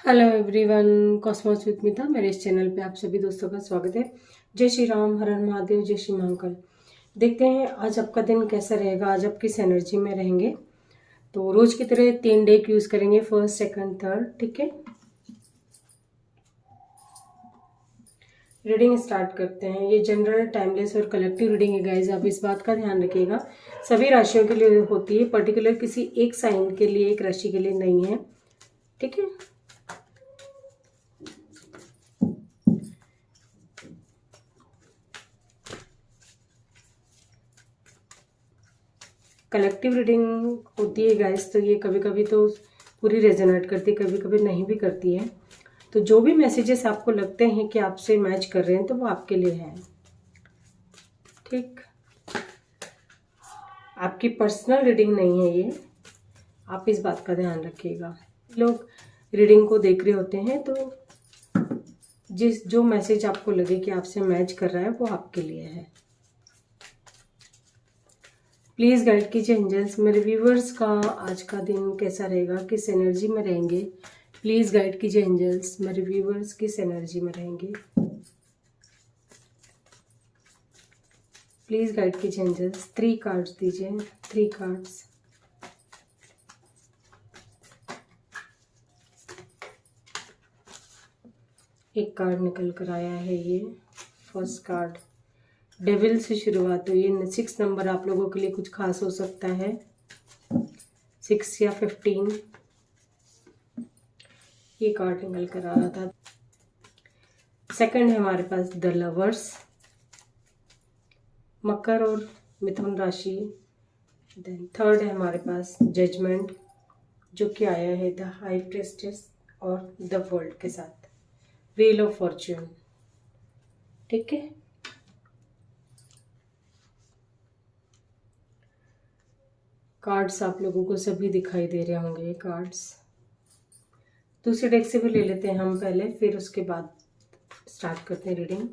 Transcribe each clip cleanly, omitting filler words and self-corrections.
Hello everyone, Cosmos with मिता मेरे इस चैनल पे आप सभी दोस्तों का स्वागत है। जय श्री राम, हर हर महादेव, जय श्री महाकाल। देखते हैं आज आपका दिन कैसा रहेगा, आज आप किस एनर्जी में रहेंगे। तो रोज की तरह 3 डेक यूज करेंगे, फर्स्ट सेकंड थर्ड, ठीक है। रीडिंग स्टार्ट करते हैं। ये जनरल, टाइमलेस और कलेक्टिव रीडिंग है गाइज। आप इस बात का ध्यान रखिएगा, सभी राशियों के लिए होती है, पर्टिकुलर किसी एक साइन के लिए, एक राशि के लिए नहीं है, ठीक है। कलेक्टिव रीडिंग होती है गाइस, तो ये कभी कभी तो पूरी रेजोनेट करती है, कभी कभी नहीं भी करती है। तो जो भी मैसेजेस आपको लगते हैं कि आपसे मैच कर रहे हैं तो वो आपके लिए है, ठीक। आपकी पर्सनल रीडिंग नहीं है ये, आप इस बात का ध्यान रखिएगा। लोग रीडिंग को देख रहे होते हैं तो जो मैसेज आपको लगे कि आपसे मैच कर रहा है वो आपके लिए है। प्लीज़ गाइड कीजिए एंजल्स, मेरे व्यूवर्स का आज का दिन कैसा रहेगा, किस एनर्जी में रहेंगे। प्लीज़ गाइड कीजिए एंजल्स, मेरे व्यूवर्स किस एनर्जी में रहेंगे। प्लीज़ गाइड कीजिए एंजल्स, 3 कार्ड्स दीजिए, 3 कार्ड्स। एक कार्ड निकल कर आया है, ये फर्स्ट कार्ड डेविल से शुरुआत हुई है। 6 नंबर आप लोगों के लिए कुछ खास हो सकता है, 6 या 15, ये कार्ड निकल कर आ रहा था। सेकंड है हमारे पास द लवर्स, मकर और मिथुन राशि। देन थर्ड है हमारे पास जजमेंट, जो कि आया है द हाई प्रेस्टेस और द वर्ल्ड के साथ, व्हील ऑफ फॉर्च्यून, ठीक है। कार्ड्स आप लोगों को सभी दिखाई दे रहे होंगे, ये कार्ड्स। दूसरे डेक से भी ले लेते हैं हम पहले, फिर उसके बाद स्टार्ट करते हैं रीडिंग।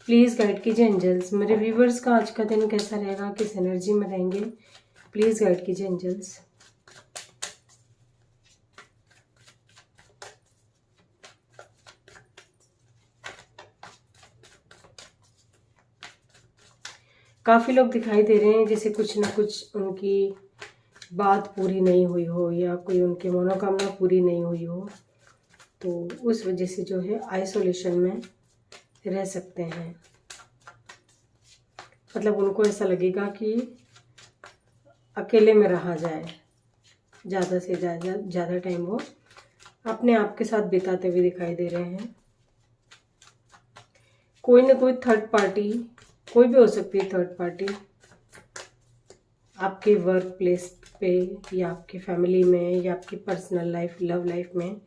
प्लीज़ गाइड कीजिए एंजल्स, मेरे व्यूवर्स का आज का दिन कैसा रहेगा, किस एनर्जी में रहेंगे। प्लीज़ गाइड कीजिए एंजल्स। काफ़ी लोग दिखाई दे रहे हैं जैसे कुछ ना कुछ उनकी बात पूरी नहीं हुई हो या कोई उनकी मनोकामना पूरी नहीं हुई हो, तो उस वजह से जो है आइसोलेशन में रह सकते हैं। मतलब उनको ऐसा लगेगा कि अकेले में रहा जाए, ज़्यादा से ज़्यादा टाइम वो अपने आप के साथ बिताते हुए दिखाई दे रहे हैं। कोई ना कोई थर्ड पार्टी, कोई भी हो सकती है थर्ड पार्टी, आपके वर्क प्लेस पे या आपकी फैमिली में या आपकी पर्सनल लाइफ, लव लाइफ में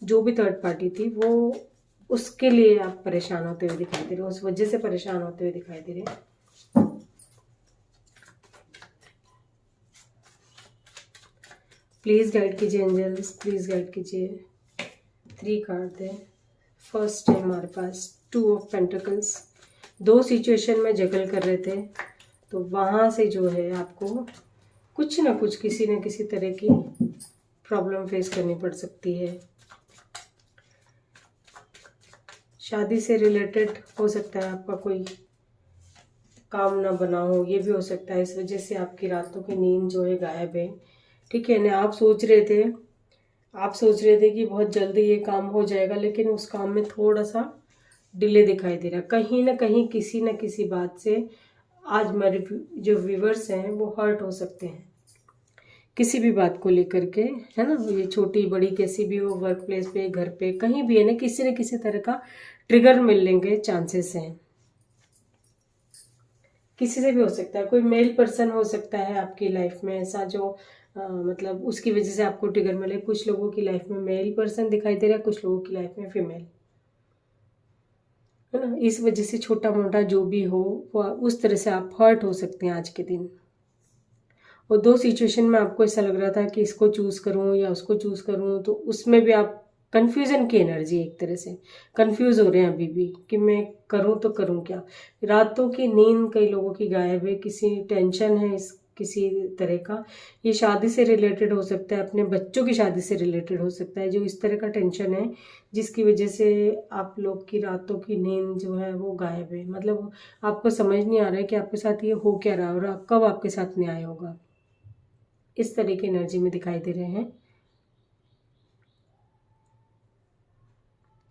जो भी थर्ड पार्टी थी, वो उसके लिए आप परेशान होते हुए दिखाई दे रहे हो, उस वजह से परेशान होते हुए दिखाई दे रहे हैं। प्लीज़ गाइड कीजिए एंजल्स, प्लीज़ गाइड कीजिए। 3 कार्ड थे। फर्स्ट है हमारे पास 2 ऑफ पेंटिकल्स। 2 सिचुएशन में जगल कर रहे थे, तो वहाँ से जो है आपको कुछ ना कुछ, किसी न किसी तरह की प्रॉब्लम फेस करनी पड़ सकती है। शादी से रिलेटेड हो सकता है, आपका कोई काम ना बना हो, ये भी हो सकता है। इस वजह से आपकी रातों की नींद जो है गायब है, ठीक है ना। आप सोच रहे थे कि बहुत जल्दी ये काम हो जाएगा, लेकिन उस काम में थोड़ा सा डिले दिखाई दे रहा है। कहीं ना कहीं किसी न किसी बात से आज मेरे जो व्यूवर्स हैं वो हर्ट हो सकते हैं, किसी भी बात को लेकर के, है ना। ये छोटी बड़ी कैसी भी हो, वर्क प्लेस पे, घर पे, कहीं भी है ना, किसी न किसी तरह का ट्रिगर मिलने के चांसेस हैं। किसी से भी हो सकता है, कोई मेल पर्सन हो सकता है आपकी लाइफ में ऐसा, जो मतलब उसकी वजह से आपको ट्रिगर मिले। कुछ लोगों की लाइफ में मेल पर्सन दिखाई दे रहा है, कुछ लोगों की लाइफ में फीमेल। है ना। इस वजह से छोटा मोटा जो भी हो वो उस तरह से आप हर्ट हो सकते हैं आज के दिन। और दो सिचुएशन में आपको ऐसा लग रहा था कि इसको चूज करूं या उसको चूज करूं, तो उसमें भी आप कंफ्यूजन की एनर्जी, एक तरह से कंफ्यूज हो रहे हैं अभी भी कि मैं करूं तो करूं क्या। रातों की नींद कई लोगों की गायब है, किसी टेंशन है इस किसी तरह का। ये शादी से रिलेटेड हो सकता है, अपने बच्चों की शादी से रिलेटेड हो सकता है, जो इस तरह का टेंशन है जिसकी वजह से आप लोग की रातों की नींद जो है वो गायब है। मतलब आपको समझ नहीं आ रहा है कि आपके साथ ये हो क्या रहा है और कब आपके साथ न्याय होगा। इस तरह की एनर्जी में दिखाई दे रहे हैं।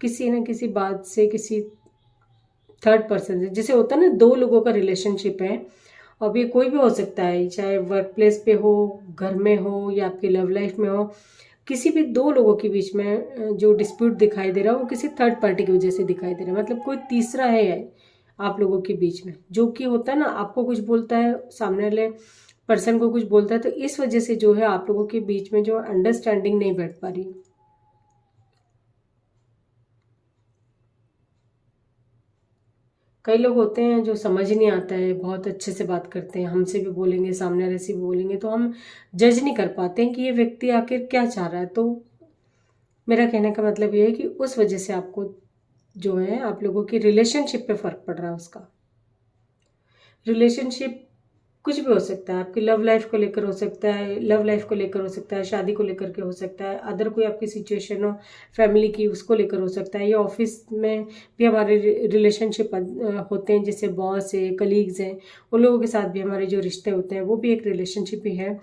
किसी न किसी बात से, किसी थर्ड पर्सन से, जैसे होता है ना दो लोगों का रिलेशनशिप है, अब ये कोई भी हो सकता है, चाहे वर्क प्लेस पे हो, घर में हो या आपकी लव लाइफ में हो, किसी भी दो लोगों के बीच में जो डिस्प्यूट दिखाई दे रहा है वो किसी थर्ड पार्टी की वजह से दिखाई दे रहा है। मतलब कोई तीसरा है आप लोगों के बीच में, जो कि होता है ना आपको कुछ बोलता है, सामने वाले पर्सन को कुछ बोलता है, तो इस वजह से जो है आप लोगों के बीच में जो अंडरस्टैंडिंग नहीं बैठ पा रही। कई लोग होते हैं जो समझ नहीं आता है, बहुत अच्छे से बात करते हैं, हमसे भी बोलेंगे, सामने वाले से भी बोलेंगे, तो हम जज नहीं कर पाते हैं कि ये व्यक्ति आखिर क्या चाह रहा है। तो मेरा कहने का मतलब ये है कि उस वजह से आपको जो है आप लोगों की रिलेशनशिप पे फर्क पड़ रहा है। उसका रिलेशनशिप कुछ भी हो सकता है, आपकी लव लाइफ को लेकर हो सकता है, लव लाइफ को लेकर हो सकता है, शादी को लेकर के हो सकता है, अदर कोई आपकी सिचुएशन हो फैमिली की उसको लेकर हो सकता है, या ऑफिस में भी हमारे रिलेशनशिप होते हैं, जैसे बॉस है, कलीग्स हैं, उन लोगों के साथ भी हमारे जो रिश्ते होते हैं वो भी एक रिलेशनशिप ही है।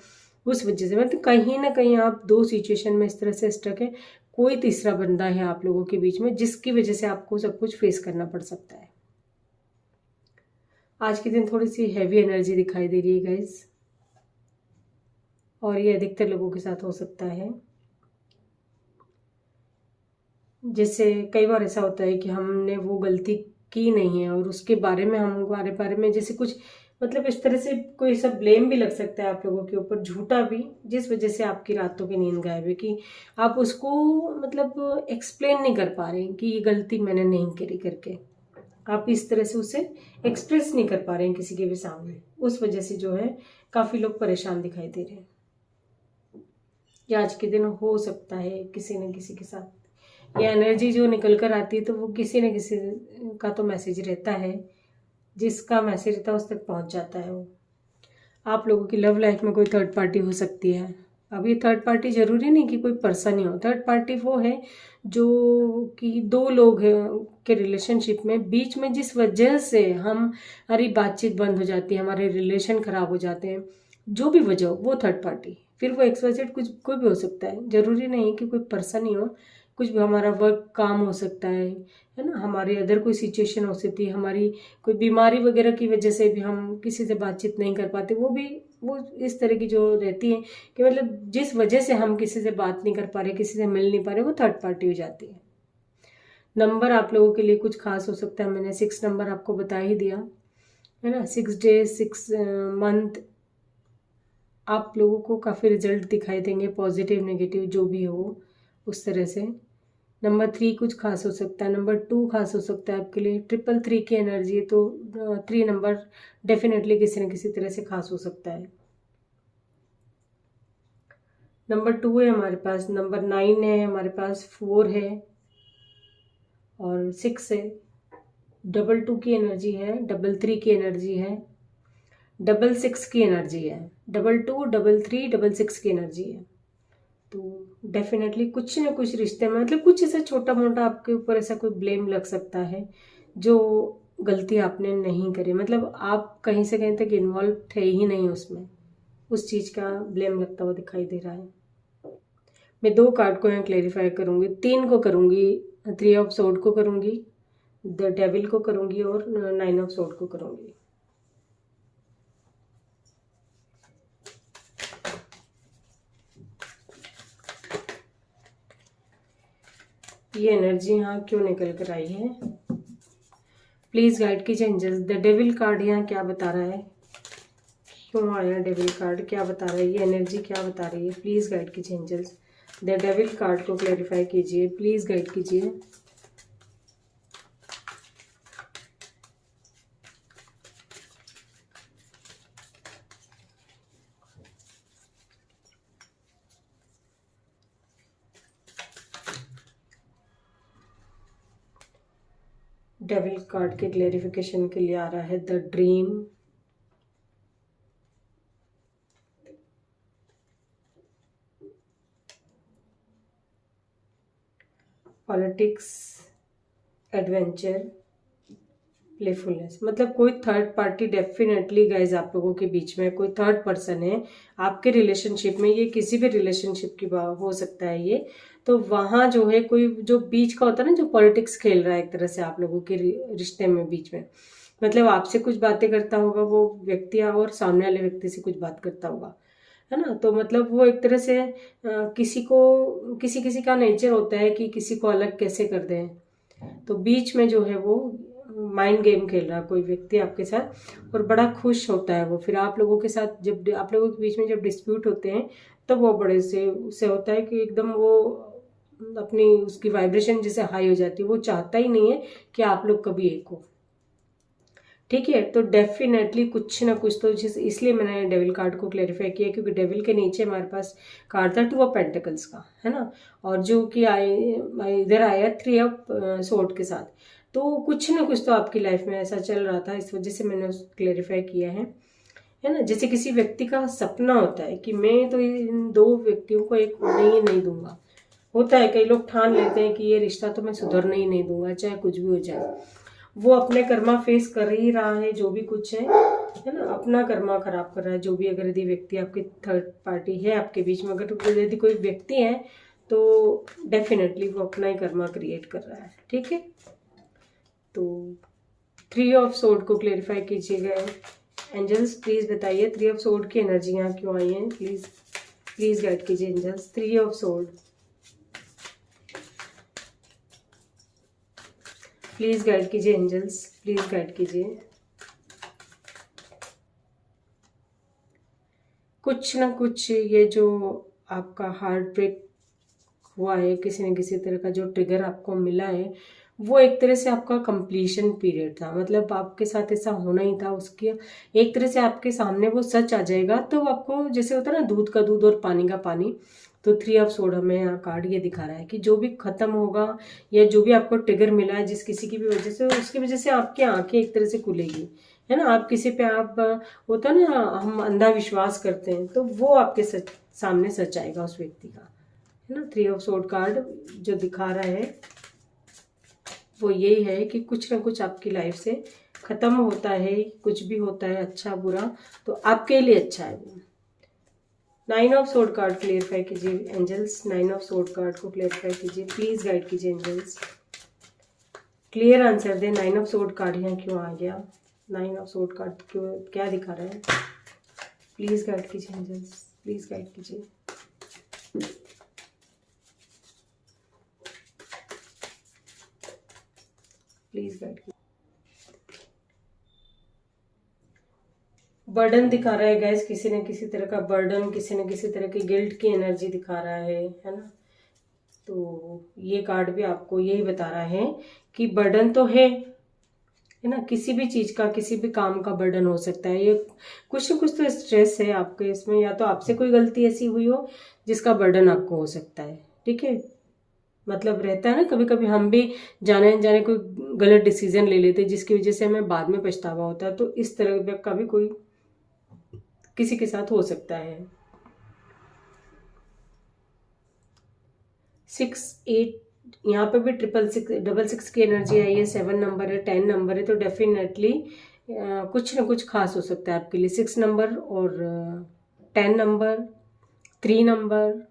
उस वजह से मतलब कहीं ना कहीं आप दो सिचुएशन में इस तरह से स्टक है, कोई तीसरा बंदा है आप लोगों के बीच में जिसकी वजह से आपको सब कुछ फेस करना पड़ सकता है। आज के दिन थोड़ी सी हैवी एनर्जी दिखाई दे रही है गाइज, और ये अधिकतर लोगों के साथ हो सकता है। जैसे कई बार ऐसा होता है कि हमने वो गलती की नहीं है और उसके बारे में हमारे बारे में जैसे कुछ मतलब इस तरह से कोई सब ब्लेम भी लग सकता है आप लोगों के ऊपर, झूठा भी, जिस वजह से आपकी रातों की नींद गायब है कि आप उसको मतलब एक्सप्लेन नहीं कर पा रहे हैं कि ये गलती मैंने नहीं करी करके। आप इस तरह से उसे एक्सप्रेस नहीं कर पा रहे हैं किसी के भी सामने, उस वजह से जो है काफ़ी लोग परेशान दिखाई दे रहे हैं। ये आज के दिन हो सकता है किसी न किसी के साथ। ये एनर्जी जो निकल कर आती है तो वो किसी न किसी का तो मैसेज रहता है, जिसका मैसेज रहता है उस तक पहुंच जाता है वो। आप लोगों की लव लाइफ में कोई थर्ड पार्टी हो सकती है। अब ये थर्ड पार्टी जरूरी नहीं कि कोई पर्सन ही हो, थर्ड पार्टी वो है जो कि दो लोग हैं के रिलेशनशिप में बीच में जिस वजह से हमारी बातचीत बंद हो जाती है, हमारे रिलेशन खराब हो जाते हैं, जो भी वजह हो वो थर्ड पार्टी, फिर वो XYZ कुछ कोई भी हो सकता है, जरूरी नहीं कि कोई पर्सन ही हो। कुछ भी हमारा वर्क काम हो सकता है ना, हमारे अदर कोई सिचुएशन हो सकती है, हमारी कोई बीमारी वगैरह की वजह से भी हम किसी से बातचीत नहीं कर पाते, वो इस तरह की जो रहती है कि मतलब जिस वजह से हम किसी से बात नहीं कर पा रहे, किसी से मिल नहीं पा रहे, वो थर्ड पार्टी हो जाती है। नंबर आप लोगों के लिए कुछ खास हो सकता है, मैंने 6 नंबर आपको बता ही दिया है ना। 6 डे 6 मंथ आप लोगों को काफ़ी रिजल्ट दिखाई देंगे, पॉजिटिव नेगेटिव जो भी हो उस तरह से। नंबर 3 कुछ खास हो सकता है, नंबर 2 खास हो सकता है आपके लिए, 333 की एनर्जी है तो 3 नंबर डेफिनेटली किसी न किसी तरह से खास हो सकता है। नंबर 2 है हमारे पास, नंबर 9 है हमारे पास, 4 है और 6 है। 222 की एनर्जी है, 33 की एनर्जी है, 66 की एनर्जी है, 22, 33, 66 की एनर्जी है। तो डेफिनेटली कुछ ना कुछ रिश्ते में मतलब कुछ ऐसा छोटा मोटा आपके ऊपर ऐसा कोई ब्लेम लग सकता है जो गलती आपने नहीं करी, मतलब आप कहीं से कहीं तक इन्वॉल्व थे ही नहीं उसमें, उस चीज़ का ब्लेम लगता हुआ दिखाई दे रहा है। मैं 2 कार्ड को यहाँ क्लेरिफाई करूँगी, 3 को करूँगी, 3 ऑफ सोर्ड को करूँगी, द डेविल को करूँगी और 9 ऑफ सोर्ड को करूँगी। ये एनर्जी यहाँ क्यों निकल कर आई है, प्लीज गाइड कीजिए एंजल्स। द डेविल कार्ड यहाँ क्या बता रहा है, क्यों आया डेविल कार्ड, क्या बता रहा है, ये एनर्जी क्या बता रही है, प्लीज गाइड कीजिए एंजल्स। द डेविल कार्ड को क्लैरिफाई कीजिए, प्लीज गाइड कीजिए। डेविल कार्ड के क्लेरिफिकेशन के लिए आ रहा है the dream, politics, adventure, playfulness. मतलब कोई थर्ड पार्टी डेफिनेटली गाइज आप लोगों के बीच में कोई थर्ड पर्सन है आपके रिलेशनशिप में, ये किसी भी रिलेशनशिप की बात हो सकता है ये। तो वहाँ जो है कोई जो बीच का होता है ना, जो पॉलिटिक्स खेल रहा है एक तरह से आप लोगों के रिश्ते में बीच में, मतलब आपसे कुछ बातें करता होगा वो व्यक्ति और सामने वाले व्यक्ति से कुछ बात करता होगा, है ना। तो मतलब वो एक तरह से किसी को किसी किसी का नेचर होता है कि किसी को अलग कैसे कर दें, तो बीच में जो है वो माइंड गेम खेल रहा है कोई व्यक्ति आपके साथ, और बड़ा खुश होता है वो। फिर आप लोगों के साथ जब आप लोगों के बीच में जब डिस्प्यूट होते हैं तब वो बड़े से उससे होता है कि एकदम वो अपनी उसकी वाइब्रेशन जैसे हाई हो जाती है, वो चाहता ही नहीं है कि आप लोग कभी एक हो, ठीक है। तो डेफिनेटली कुछ ना कुछ तो इसलिए मैंने डेविल कार्ड को क्लैरिफाई किया क्योंकि डेविल के नीचे हमारे पास कार्ड था 2 ऑफ पेंटिकल्स का, है ना, और जो कि इधर आया 3 ऑफ सोर्ड के साथ। तो कुछ ना कुछ तो आपकी लाइफ में ऐसा चल रहा था, इस वजह से मैंने उसको क्लैरिफाई किया है ना। जैसे किसी व्यक्ति का सपना होता है कि मैं तो इन 2 व्यक्तियों को एक होने ही नहीं दूंगा, होता है कई लोग ठान लेते हैं कि ये रिश्ता तो मैं सुधरने ही नहीं दूंगा चाहे कुछ भी हो जाए। वो अपने कर्मा फेस कर ही रहा है, जो भी कुछ है ना, अपना कर्मा खराब कर रहा है जो भी। अगर यदि व्यक्ति आपकी थर्ड पार्टी है आपके बीच में, अगर यदि कोई व्यक्ति है तो डेफिनेटली वो अपना ही कर्मा क्रिएट कर रहा है, ठीक है। तो 3 ऑफ सोर्ड को क्लेरिफाई कीजिएगा एंजल्स, प्लीज बताइए 3 ऑफ सोर्ड की एनर्जी यहाँ क्यों आई है, प्लीज प्लीज गाइड कीजिए angels. 3 of sword, please guide कीजिए एंजल्स, प्लीज गाइड कीजिए। कुछ ना कुछ ये जो आपका हार्ट ब्रेक हुआ है, किसी न किसी तरह का जो ट्रिगर आपको मिला है, वो एक तरह से आपका कंप्लीशन पीरियड था। मतलब आपके साथ ऐसा होना ही था, उसके एक तरह से आपके सामने वो सच आ जाएगा। तो आपको जैसे होता है ना दूध का दूध और पानी का पानी, तो 3 ऑफ सोर्ड हमें यहाँ कार्ड ये दिखा रहा है कि जो भी खत्म होगा या जो भी आपको ट्रिगर मिला है जिस किसी की भी वजह से, उसकी वजह से आपकी आंखें एक तरह से खुलेगी, है ना। आप किसी पे आप होता है ना हम अंधा विश्वास करते हैं, तो वो आपके सामने सच आएगा उस व्यक्ति का, है ना। 3 ऑफ सोर्ड कार्ड जो दिखा रहा है वो यही है कि कुछ ना कुछ आपकी लाइफ से खत्म होता है, कुछ भी होता है अच्छा बुरा तो आपके लिए अच्छा है वो। 9 ऑफ सोर्ड कार्ड क्लियरफाई कीजिए एंजल्स, 9 ऑफ सोर्ड कार्ड को क्लियरफाई कीजिए, प्लीज गाइड कीजिए एंजल्स, क्लियर आंसर दे। 9 ऑफ सोर्ड कार्ड यहाँ क्यों आ गया, 9 ऑफ सोर्ड कार्ड क्यों क्या दिखा रहा है, प्लीज गाइड कीजिए एंजल्स, प्लीज गाइड कीजिए। प्लीज गाइड कीजिए। बर्डन दिखा रहा है गैस, किसी न किसी तरह का बर्डन, किसी न किसी तरह की गिल्ट की एनर्जी दिखा रहा है ना। तो ये कार्ड भी आपको यही बता रहा है कि बर्डन तो है ना, किसी भी चीज का किसी भी काम का बर्डन हो सकता है। ये कुछ न कुछ तो स्ट्रेस है आपके इसमें, या तो आपसे कोई गलती ऐसी हुई हो जिसका बर्डन आपको हो सकता है, ठीक है। मतलब रहता है ना कभी कभी हम भी जाने अनजाने कोई गलत डिसीजन ले लेते हैं जिसकी वजह से हमें बाद में पछतावा होता है, तो इस तरह का भी कोई किसी के साथ हो सकता है। 6 8 यहाँ पे भी 666 की एनर्जी आई है, 7 नंबर है, 10 नंबर है, तो डेफिनेटली कुछ ना कुछ खास हो सकता है आपके लिए। 6 नंबर और 10 नंबर, 3 नंबर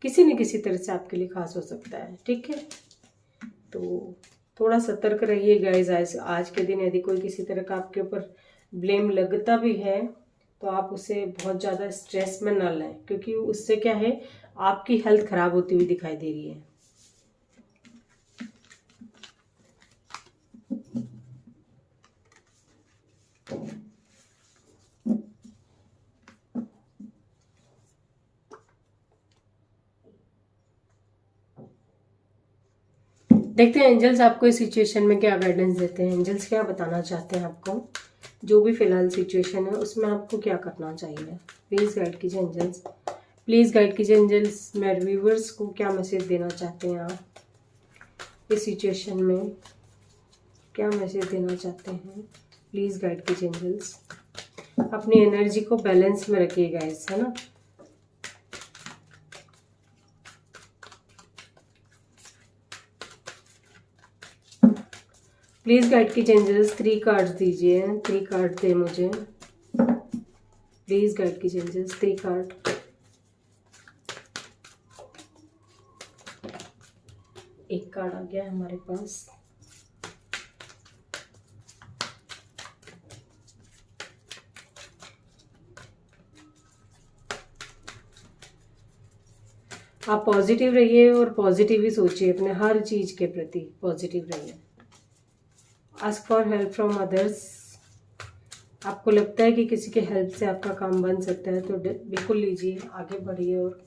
किसी न किसी तरह से आपके लिए खास हो सकता है, ठीक है। तो थोड़ा सतर्क रहिए गाइस। आज के दिन यदि कोई किसी तरह का आपके ऊपर ब्लेम लगता भी है तो आप उसे बहुत ज़्यादा स्ट्रेस में ना लें, क्योंकि उससे क्या है आपकी हेल्थ खराब होती हुई दिखाई दे रही है। देखते हैं एंजल्स आपको इस सिचुएशन में क्या गाइडेंस देते हैं। एंजल्स क्या बताना चाहते हैं आपको, जो भी फिलहाल सिचुएशन है उसमें आपको क्या करना चाहिए, प्लीज गाइड कीजिए एंजल्स, प्लीज गाइड कीजिए एंजल्स। मेरे व्यूवर्स को क्या मैसेज देना चाहते हैं आप इस सिचुएशन में। क्या मैसेज देना चाहते हैं, प्लीज़ गाइड कीजिए एंजल्स। अपनी एनर्जी को बैलेंस में रखिएगा गाइस, है ना। प्लीज़ गाइड कीजिए एंजल्स, 3 कार्ड्स दीजिए, 3 कार्ड दे मुझे, प्लीज़ गाइड कीजिए एंजल्स, 3 कार्ड। एक कार्ड आ गया हमारे पास। आप पॉजिटिव रहिए और पॉजिटिव ही सोचिए, अपने हर चीज़ के प्रति पॉजिटिव रहिए। Ask for help from others. आपको लगता है कि किसी के हेल्प से आपका काम बन सकता है तो बिल्कुल लीजिए, आगे बढ़िए और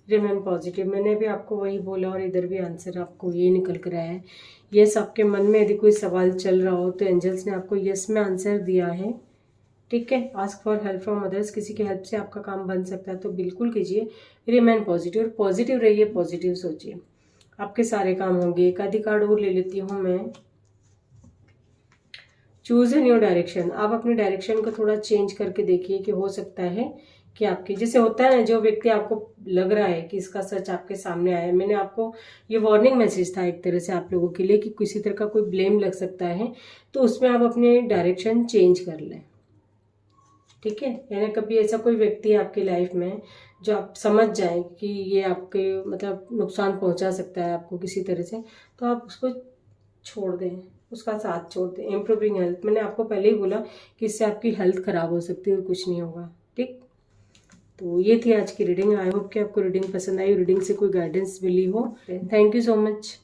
रिमेन पॉजिटिव। मैंने भी आपको वही बोला और इधर भी आंसर आपको ये निकल कर आया है। यस, आपके मन में यदि कोई सवाल चल रहा हो तो एंजल्स ने आपको यस में आंसर दिया है, ठीक है। Ask for help from others, किसी की हेल्प से आपका काम बन सकता है तो बिल्कुल कीजिए। रिमेन पॉजिटिव, पॉजिटिव रहिए, पॉजिटिव सोचिए, आपके सारे काम होंगे। एक आधी कार्ड और ले लेती हूँ मैं। Choose a new direction. आप अपने डायरेक्शन को थोड़ा चेंज करके देखिए कि हो सकता है कि आपकी, जैसे होता है ना, जो व्यक्ति आपको लग रहा है कि इसका सच आपके सामने आया है। मैंने आपको ये वार्निंग मैसेज था एक तरह से आप लोगों के लिए कि किसी तरह का कोई ब्लेम लग सकता है, तो उसमें आप अपने डायरेक्शन चेंज कर लें, ठीक है। यानी कभी ऐसा कोई व्यक्ति है आपकी लाइफ में जो आप समझ जाएं कि ये आपके मतलब नुकसान पहुंचा सकता है आपको किसी तरह से, तो आप उसको छोड़ दें, उसका साथ छोड़ दें। इम्प्रूविंग हेल्थ, मैंने आपको पहले ही बोला कि इससे आपकी हेल्थ खराब हो सकती है और कुछ नहीं होगा, ठीक। तो ये थी आज की रीडिंग। आई होप कि आपको रीडिंग पसंद आई, रीडिंग से कोई गाइडेंस मिली हो। Thank you so much.